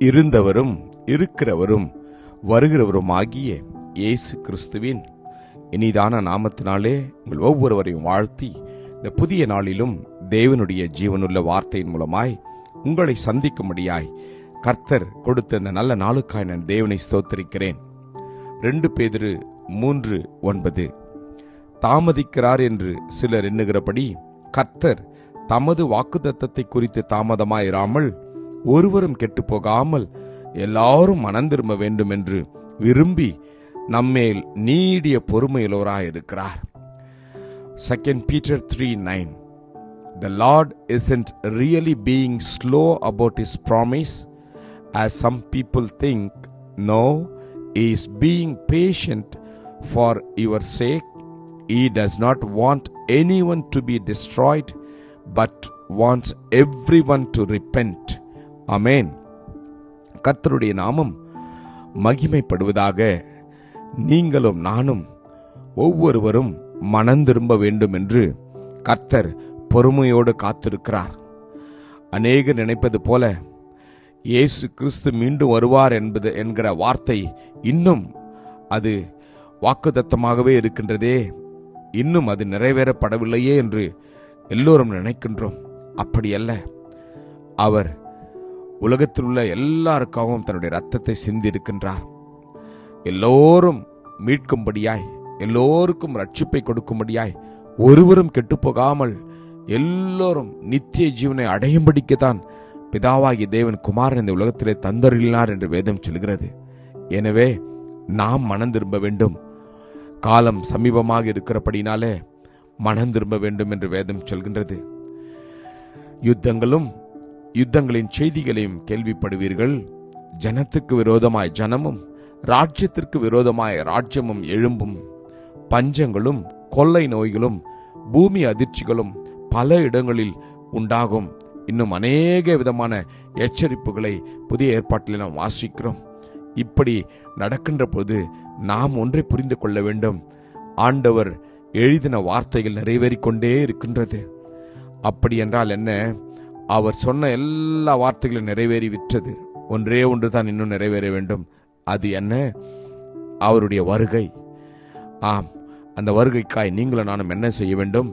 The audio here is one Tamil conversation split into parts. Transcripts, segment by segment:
இருந்தவரும் இருக்கிறவரும் வருகிறவரும் ஆகிய இயேசு கிறிஸ்துவின் இனிதான நாமத்தினாலே உங்கள் ஒவ்வொருவரையும் வாழ்த்தி இந்த புதிய நாளிலும் தேவனுடைய ஜீவனுள்ள வார்த்தையின் மூலமாய் உங்களை சந்திக்கும்படியாய் கர்த்தர் கொடுத்த இந்த நல்ல நாளுக்காய் நான் தேவனை ஸ்தோத்திரிக்கிறேன். 2 பேதுரு 3:9 தாமதிக்கிறார் என்று சிலர் எண்ணுகிறபடி கர்த்தர் தமது வாக்குத்தத்தத்தை குறித்து தாமதமாயிராமல் ஒருவரும் கெட்டுப்போகாமல் எல்லாரும் மனம் திரும்ப வேண்டும் என்று விரும்பி நம்மேல் நீடிய பொறுமையுள்ளவராயிருக்கிறார். 2 Peter 3:9 The Lord isn't really being slow about his promise as some people think. No, he is being patient for your sake. He does not want anyone to be destroyed but wants everyone to repent. Amen. கர்த்தருடைய நாமம் மகிமைப்படுவதாக. நீங்களும் நானும் ஒவ்வொருவரும் மனம் திரும்ப வேண்டும் என்று கர்த்தர் பொறுமையோடு காத்திருக்கிறார். அநேகர் நினைப்பது போல இயேசு கிறிஸ்து மீண்டும் வருவார் என்கிற வார்த்தை இன்னும் அது வாக்குத்தத்தமாகவே இருக்கின்றதே, இன்னும் அது நிறைவேறப்படவில்லையே என்று எல்லோரும் நினைக்கின்றோம். அப்படியல்ல. அவர் உலகத்தில் உள்ள எல்லாருக்காகவும் தன்னுடைய இரத்தத்தை சிந்தி இருக்கின்றார். எல்லோரும் மீட்கும்படியாய், எல்லோருக்கும் ரட்சிப்பை கொடுக்கும்படியாய், ஒருவரும் கெட்டுப்போகாமல் எல்லோரும் நித்திய ஜீவனை அடையும்படிக்குத்தான் பிதாவாகிய தேவன் குமாரன் இந்த உலகத்திலே தந்தருளினார் என்று வேதம் சொல்கிறது. எனவே நாம் மனம் திரும்ப வேண்டும். காலம் சமீபமாக இருக்கிறபடினாலே மனம் திரும்ப வேண்டும் என்று வேதம் சொல்கின்றது. யுத்தங்களின் செய்திகளையும் கேள்விப்படுவீர்கள். ஜனத்துக்கு விரோதமாய் ஜனமும் ராஜ்யத்திற்கு விரோதமாய் ராஜ்யமும் எழும்பும். பஞ்சங்களும் கொள்ளை நோய்களும் பூமி அதிர்ச்சிகளும் பல இடங்களில் உண்டாகும். இன்னும் அநேக விதமான எச்சரிப்புகளை புதிய ஏற்பாட்டில் நாம் வாசிக்கிறோம். இப்படி நடக்கின்ற போது நாம் ஒன்றை புரிந்து கொள்ள வேண்டும். ஆண்டவர் எழுதின வார்த்தைகள் நிறைவேறிக்கொண்டே இருக்கின்றது. அப்படி என்றால் என்ன? அவர் சொன்ன எல்லா வார்த்தைகளும் நிறைவேறி விட்டது. ஒன்றே ஒன்று தான் இன்னும் நிறைவேற வேண்டும். அது என்ன? அவருடைய வருகை. ஆம், அந்த வருகைக்காய் நீங்களும் நானும் என்ன செய்ய வேண்டும்?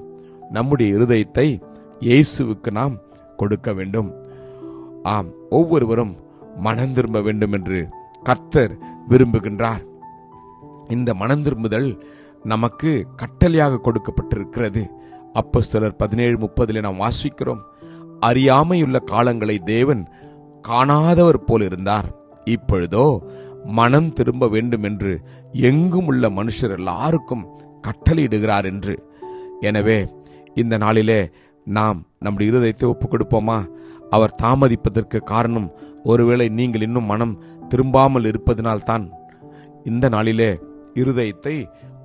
நம்முடைய இருதயத்தை இயேசுவுக்கு நாம் கொடுக்க வேண்டும். ஆம், ஒவ்வொருவரும் மனம் திரும்ப வேண்டும் என்று கர்த்தர் விரும்புகின்றார். இந்த மனம் திரும்புதல் நமக்கு கட்டளையாக கொடுக்கப்பட்டிருக்கிறது. அப்போஸ்தலர் 17:30 நாம் வாசிக்கிறோம். அறியாமையுள்ள காலங்களை தேவன் காணாதவர் போல் இருந்தார். இப்பொழுதோ மனம் திரும்ப வேண்டும் என்று எங்கும் உள்ள மனுஷர் எல்லாருக்கும் கட்டளையிடுகிறார் என்று. எனவே இந்த நாளிலே நாம் நம்முடைய இருதயத்தை ஒப்புக் கொடுப்போமா? அவர் தாமதிப்பதற்கு காரணம் ஒருவேளை நீங்கள் இன்னும் மனம் திரும்பாமல் இருப்பதனால்தான். இந்த நாளிலே இருதயத்தை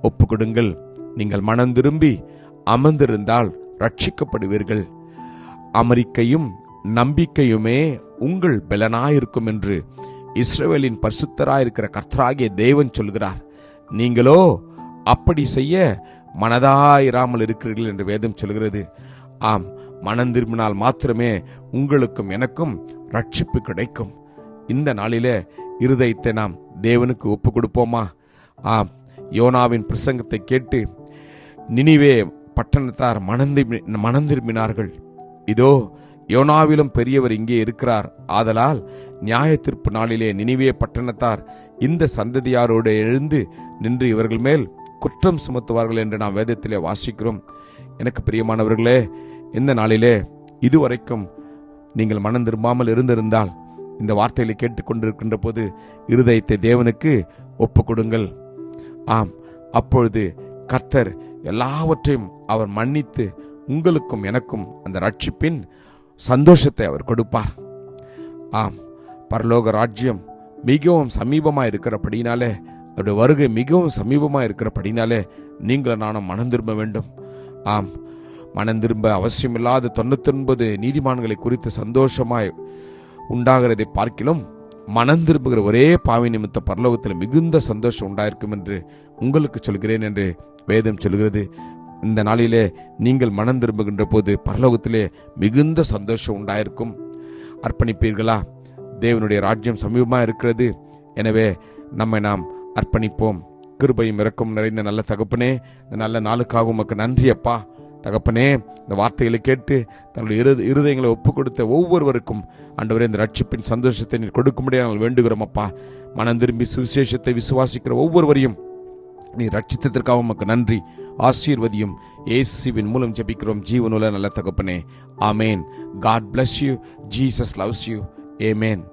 ஒப்புக் கொடுங்கள். நீங்கள் மனம் திரும்பி அமர்ந்திருந்தால் ரட்சிக்கப்படுவீர்கள். அமெரிக்கையும் நம்பிக்கையுமே உங்கள் பலனாயிருக்கும் என்று இஸ்ரவேலின் பரிசுத்தராயிருக்கிற கர்த்தராகிய தேவன் சொல்கிறார். நீங்களோ அப்படி செய்ய மனதாயிராமல் இருக்கிறீர்கள் என்று வேதம் சொல்கிறது. ஆம், மனம் திரும்பினால் மாத்திரமே உங்களுக்கும் எனக்கும் ரட்சிப்பு கிடைக்கும். இந்த நாளிலே இருதயத்தை நாம் தேவனுக்கு ஒப்பு கொடுப்போமா? ஆம், யோனாவின் பிரசங்கத்தை கேட்டு நினிவே பட்டணத்தார் மனம் திரும்பினார்கள். இதோ யோனாவிலும் பெரியவர் இங்கே இருக்கிறார். ஆதலால் நியாய தீர்ப்பு நாளிலே நினிவே பட்டணத்தார் இந்த சந்ததியாரோடு எழுந்து நின்று இவர்கள் மேல் குற்றம் சுமத்துவார்கள் என்று நாம் வேதத்திலே வாசிக்கிறோம். எனக்கு பிரியமானவர்களே, இந்த நாளிலே இதுவரைக்கும் நீங்கள் மனம் திரும்பாமல் இருந்திருந்தால் இந்த வார்த்தைகளை கேட்டுக்கொண்டிருக்கின்ற போது இருதயத்தை தேவனுக்கு ஒப்பு கொடுங்கள். ஆம், அப்பொழுது கர்த்தர் எல்லாவற்றையும் அவர் மன்னித்து உங்களுக்கும் எனக்கும் அந்த ரட்சிப்பின் சந்தோஷத்தை அவர் கொடுப்பார். ஆம், பரலோக ராஜ்யம் மிகவும் சமீபமாக இருக்கிறபடினாலே, அவருடைய வருகை மிகவும் சமீபமாக இருக்கிறபடினாலே நீங்கள் நானும் மனம் திரும்ப வேண்டும். ஆம், மனம் திரும்ப அவசியமில்லாத 99 நீதிமான்களை குறித்து சந்தோஷமாய் உண்டாகிறதை பார்க்கிலும் மனம் திரும்புகிற ஒரே பாவி நிமித்தம் பரலோகத்தில் மிகுந்த சந்தோஷம் உண்டாயிருக்கும் என்று உங்களுக்கு சொல்கிறேன் என்று வேதம் சொல்கிறது. இந்த நாளிலே நீங்கள் மனம் திரும்புகின்ற போது பரலோகத்திலே மிகுந்த சந்தோஷம் உண்டாயிருக்கும். அர்ப்பணிப்பீர்களா? தேவனுடைய ராஜ்யம் சமீபமாக இருக்கிறது. எனவே நம்மை நாம் அர்ப்பணிப்போம். கிருபையும் இரக்கம் நிறைந்த நல்ல தகப்பனே, இந்த நல்ல நாளுக்காக உமக்கு நன்றி அப்பா. தகப்பனே, இந்த வார்த்தைகளை கேட்டு தன்னுடைய இருதயங்களை ஒப்பு கொடுத்த ஒவ்வொருவருக்கும் ஆண்டவரே இந்த ரட்சிப்பின் சந்தோஷத்தை நீர் கொடுக்கும்படியாக நாங்கள் வேண்டுகிறோம் அப்பா. மனம் திரும்பி சுவிசேஷத்தை விசுவாசிக்கிற ஒவ்வொருவரையும் நீ ரட்சித்ததற்காக உமக்கு நன்றி. ஆசீர்வதியும். இயேசுவின் மூலம் ஜெபிக்கிறோம் ஜீவனுள்ள நல்ல தகப்பனே. ஆமேன். God bless you. Jesus loves you. Amen.